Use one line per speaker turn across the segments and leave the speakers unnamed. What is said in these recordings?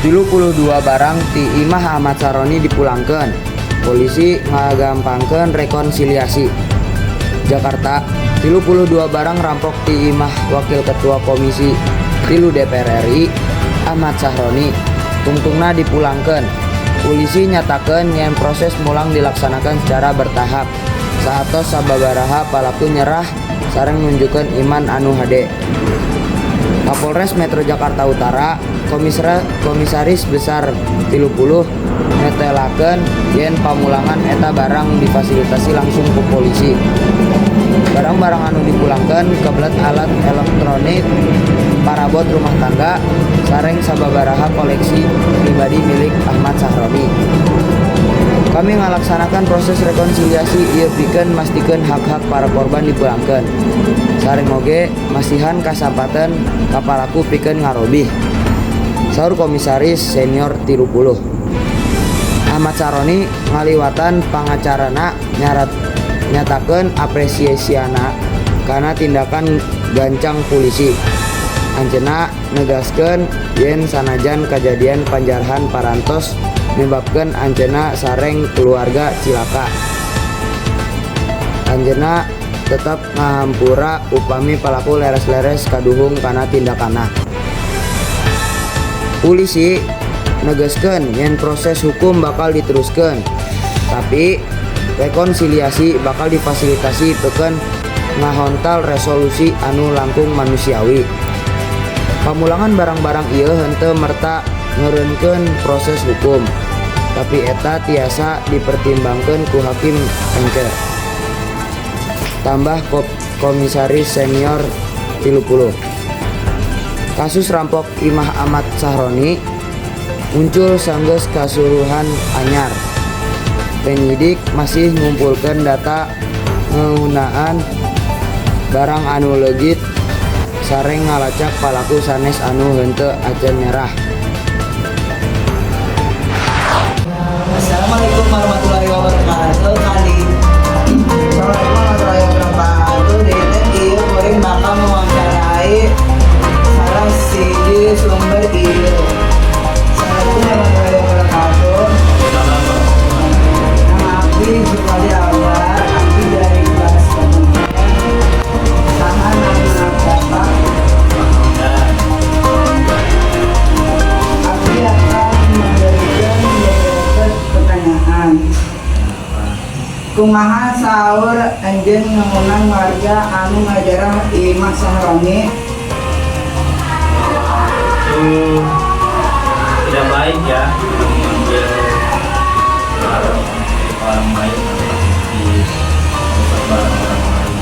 32 barang ti Imah Ahmad Saroni dipulangkan. Polisi ngagampangkeun rekonsiliasi. Jakarta, 32 barang rampok ti Imah Wakil Ketua Komisi 3 DPR RI Ahmad Saroni tungtungna dipulangkan. Polisi nyatakan yen proses mulang dilaksanakan secara bertahap. Saatos sababaraha pelaku nyerah sareng nunjukkeun iman anu hade. Kapolres Metro Jakarta Utara Komisaris Besar 30 netelakeun yen pamulangan eta barang difasilitasi langsung ku polisi. Barang-barang anu dipulangkan kebelet alat elektronik, parabot rumah tangga, sareng sababaraha koleksi pribadi milik Ahmad Saroni. Kami ngalaksanakan proses rekonsiliasi ieu pikeun mastikeun hak-hak para korban dipulangkan. Sareng oge masihan kasampaten ka palaku pikeun ngarobih. Saur Komisaris Senior 30. Ahmad Saroni ngaliwatan pangacarana nyatakeun apresiasiana kana tindakan gancang polisi. Anjeunna negaskeun yen sanajan kajadian panjarahan parantos menyebabkan anjeunna sareng keluarga cilaka, anjeunna tetap ngahampura upami pelaku leres-leres kaduhung kana tindakanna. Polisi negaskeun yen proses hukum bakal diteruskeun, tapi rekonsiliasi bakal difasilitasi pikeun ngahontal resolusi anu langkung manusiawi. Pamulangan barang-barang ieu henteu merta ngeureunkeun proses hukum, tapi eta tiasa dipertimbangkeun ku hakim MK. Tambah Komisaris Senior 30. Kasus rampok Imah Ahmad Saroni muncul sanggeus kasuruhan anyar. Penyidik masih ngumpulkeun data penggunaan barang anu legit sareng ngalacak palaku sanes anu henteu acan nyerah.
Assalamualaikum warahmatullahi wabarakatuh. Assalamualaikum warahmatullahi wabarakatuh. Di kuring bakal mewawancarai salah siji sumber ieu. Assalamualaikum warahmatullahi wabarakatuh. Nama Abdi Supadi Awar, Abdi dari kelas kemudian saha nama Bapak. Abdi akan memberikan beberapa pertanyaan. Kumaha saur anjeun ngamunang warga anu ngajarah Imah Saroni?
Tidak baik ya mengambil orang lain di barang orang lain,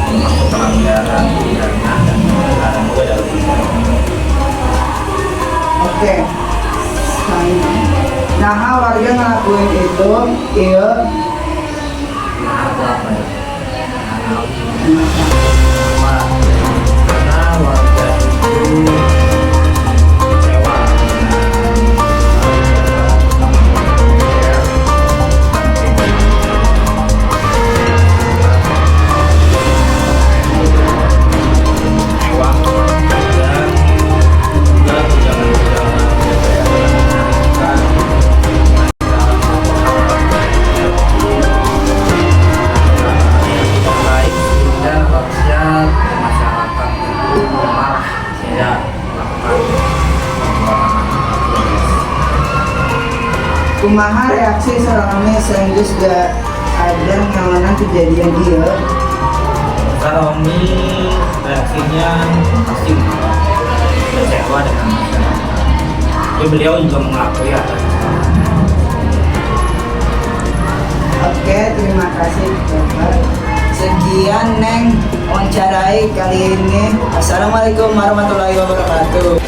termasuk pelanggaran pidana dan pelanggaran juga dalam pidana.
Oke. Nah, warga ngelakuin itu, iya.
Apa ya? Karena warga itu kecewa
Kumaha reaksi Saroni senggeus gak ada ngamunang kejadian dia?
Saroni reaksinya pasti kecewa dengan masyarakat. Jadi beliau juga mengakui atas kesalahan.
Oke, terima kasih Bapak. Sekian Neng wawancarai kali ini. Assalamualaikum warahmatullahi wabarakatuh.